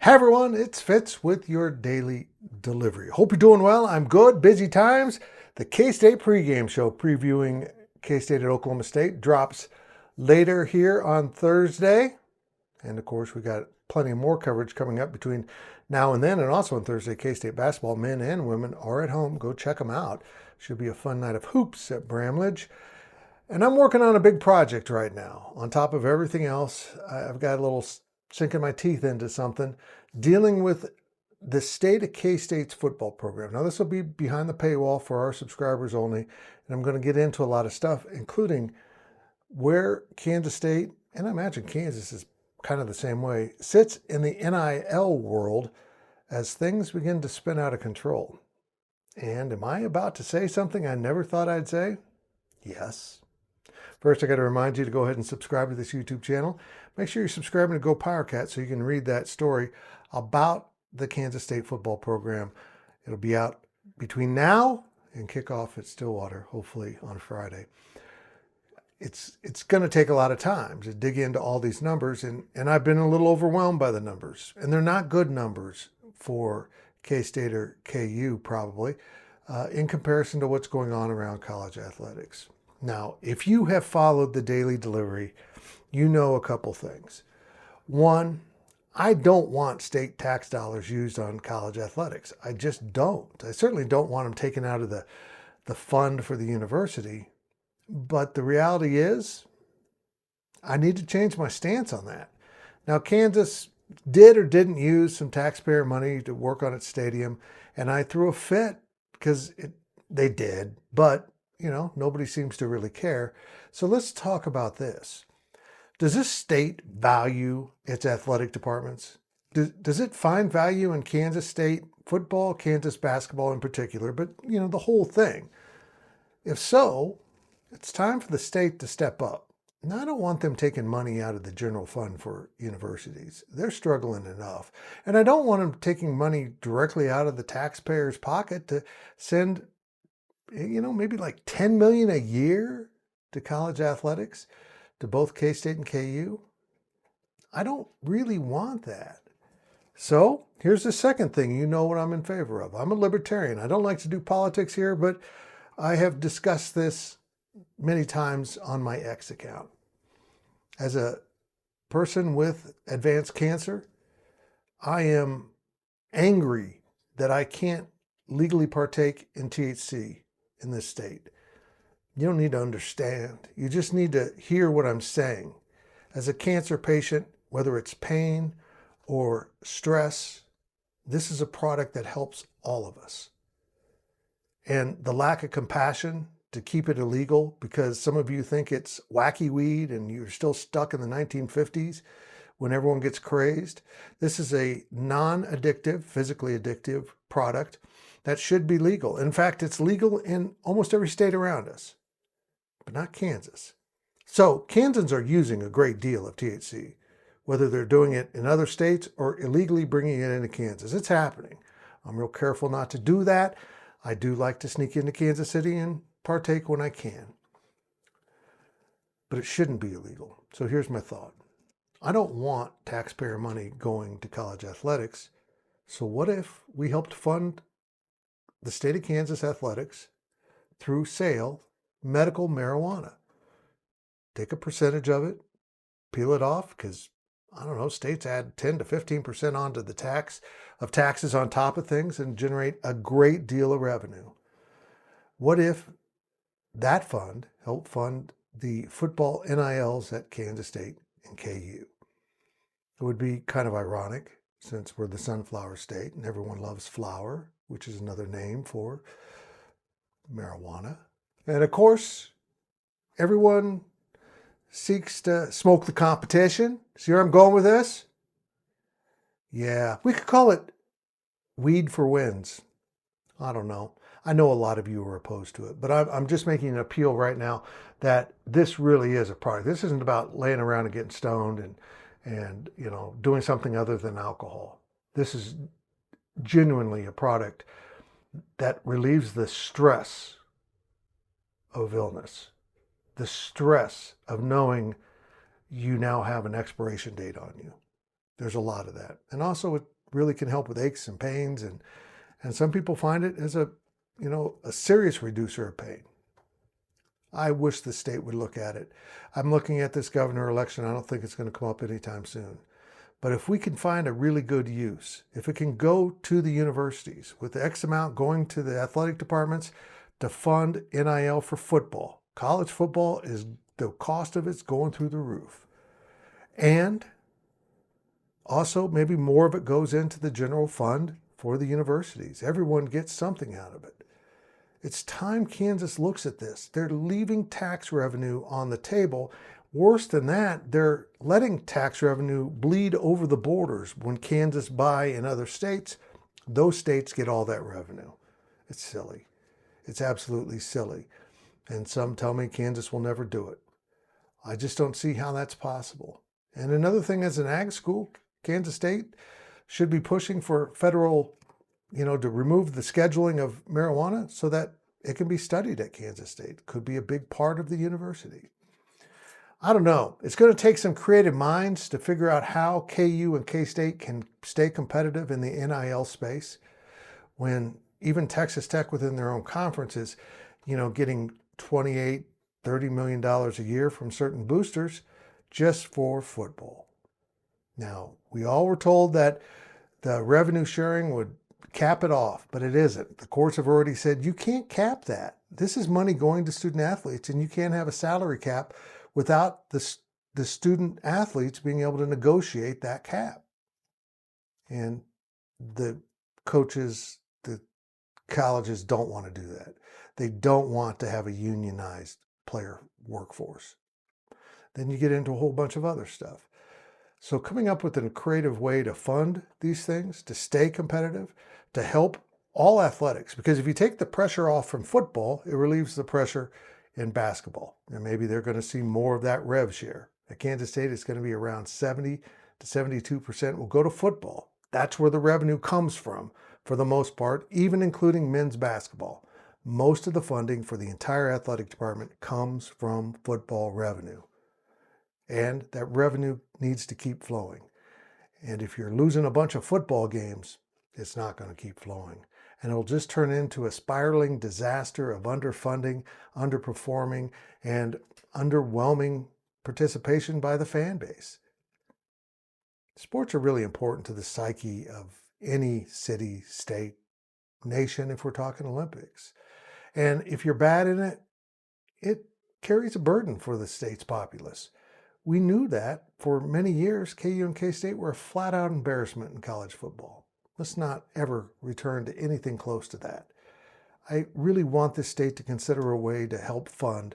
Hey everyone, it's Fitz with your daily delivery. Hope you're doing well. I'm good. Busy times. The K-State pregame show previewing K-State at Oklahoma State drops later here on Thursday. And of course, we got plenty more coverage coming up between now and then. And also on Thursday, K-State basketball, men and women, are at home. Go check them out. Should be a fun night of hoops at Bramlage. And I'm working on a big project right now. On top of everything else, I've got a little sinking my teeth into something, dealing with the state of K-State's football program. Now, this will be behind the paywall for our subscribers only, and I'm going to get into a lot of stuff, including where Kansas State, and I imagine Kansas is kind of the same way, sits in the NIL world as things begin to spin out of control. And am I about to say something I never thought I'd say? Yes. First, I got to remind you to go ahead and subscribe to this YouTube channel. Make sure you're subscribing to GoPowercat so you can read that story about the Kansas State football program. It'll be out between now and kickoff at Stillwater, hopefully on Friday. It's going to take a lot of time to dig into all these numbers, and I've been a little overwhelmed by the numbers. And they're not good numbers for K-State or KU, probably, in comparison to what's going on around college athletics. Now, if you have followed the daily delivery, you know a couple things. One, I don't want state tax dollars used on college athletics. I just don't. I certainly don't want them taken out of the fund for the university. But the reality is, I need to change my stance on that. Now, Kansas did or didn't use some taxpayer money to work on its stadium, and I threw a fit because they did, but nobody seems to really care. So let's talk about this. Does this state value its athletic departments? Does it find value in Kansas State football, Kansas basketball in particular, but the whole thing? If so, it's time for the state to step up. And I don't want them taking money out of the general fund for universities. They're struggling enough. And I don't want them taking money directly out of the taxpayer's pocket to send maybe like $10 million a year to college athletics, to both K-State and KU. I don't really want that. So here's the second thing. You know what I'm in favor of. I'm a libertarian. I don't like to do politics here, but I have discussed this many times on my X account. As a person with advanced cancer, I am angry that I can't legally partake in THC in this state. You don't need to understand. You just need to hear what I'm saying. As a cancer patient, whether it's pain or stress, this is a product that helps all of us. And the lack of compassion to keep it illegal because some of you think it's wacky weed and you're still stuck in the 1950s when everyone gets crazed. This is a non-addictive, physically addictive product that should be legal. In fact, it's legal in almost every state around us, but not Kansas. So Kansans are using a great deal of THC, whether they're doing it in other states or illegally bringing it into Kansas. It's happening. I'm real careful not to do that. I do like to sneak into Kansas City and partake when I can. But it shouldn't be illegal. So here's my thought. I don't want taxpayer money going to college athletics. So what if we helped fund the state of Kansas athletics through sale medical marijuana? Take a percentage of it, peel it off, because states add 10 to 15% onto the taxes on top of things and generate a great deal of revenue. What if that fund helped fund the football NILs at Kansas State and KU? It would be kind of ironic since we're the sunflower state and everyone loves flour, which is another name for marijuana. And of course, everyone seeks to smoke the competition. See where I'm going with this? Yeah, we could call it weed for wins. I don't know. I know a lot of you are opposed to it, but I'm just making an appeal right now that this really is a product. This isn't about laying around and getting stoned and doing something other than alcohol. This is genuinely a product that relieves the stress of illness, the stress of knowing you now have an expiration date on you. There's a lot of that. And also it really can help with aches and pains, and some people find it as a serious reducer of pain. I wish the state would look at it. I'm looking at this governor election. I don't think it's going to come up anytime soon. But if we can find a really good use, if it can go to the universities with the X amount going to the athletic departments to fund NIL for football, college football is, the cost of it's going through the roof. And also maybe more of it goes into the general fund for the universities. Everyone gets something out of it. It's time Kansas looks at this. They're leaving tax revenue on the table. Worse than that, they're letting tax revenue bleed over the borders. When Kansas buy in other states, those states get all that revenue. It's silly. It's absolutely silly. And some tell me Kansas will never do it. I just don't see how that's possible. And another thing, as an ag school, Kansas State should be pushing for federal, to remove the scheduling of marijuana so that it can be studied at Kansas State. Could be a big part of the university. I don't know. It's going to take some creative minds to figure out how KU and K-State can stay competitive in the NIL space when even Texas Tech within their own conference is, getting $28, $30 million a year from certain boosters just for football. Now, we all were told that the revenue sharing would cap it off, but it isn't. The courts have already said you can't cap that. This is money going to student athletes, and you can't have a salary cap without the student athletes being able to negotiate that cap. And the coaches, the colleges don't want to do that. They don't want to have a unionized player workforce. Then you get into a whole bunch of other stuff. So coming up with a creative way to fund these things, to stay competitive, to help all athletics, because if you take the pressure off from football, it relieves the pressure in basketball. And maybe they're going to see more of that rev share. At Kansas State, it's going to be around 70 to 72% will go to football. That's where the revenue comes from, for the most part, even including men's basketball. Most of the funding for the entire athletic department comes from football revenue. And that revenue needs to keep flowing. And if you're losing a bunch of football games, it's not going to keep flowing. And it'll just turn into a spiraling disaster of underfunding, underperforming, and underwhelming participation by the fan base. Sports are really important to the psyche of any city, state, nation, if we're talking Olympics. And if you're bad in it, it carries a burden for the state's populace. We knew that for many years. KU and K-State were a flat-out embarrassment in college football. Let's not ever return to anything close to that. I really want this state to consider a way to help fund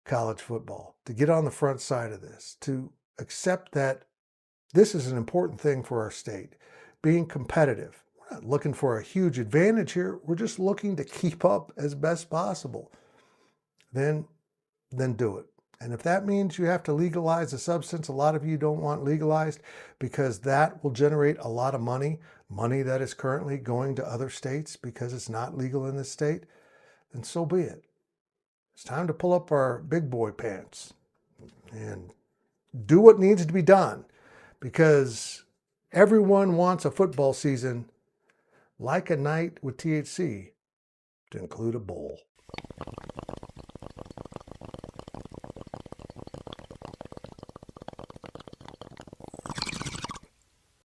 college football, to get on the front side of this, to accept that this is an important thing for our state. Being competitive. We're not looking for a huge advantage here. We're just looking to keep up as best possible. Then do it. And if that means you have to legalize a substance a lot of you don't want legalized because that will generate a lot of money that is currently going to other states because it's not legal in this state, then so be it. It's time to pull up our big boy pants and do what needs to be done, because everyone wants a football season like a night with THC to include a bowl.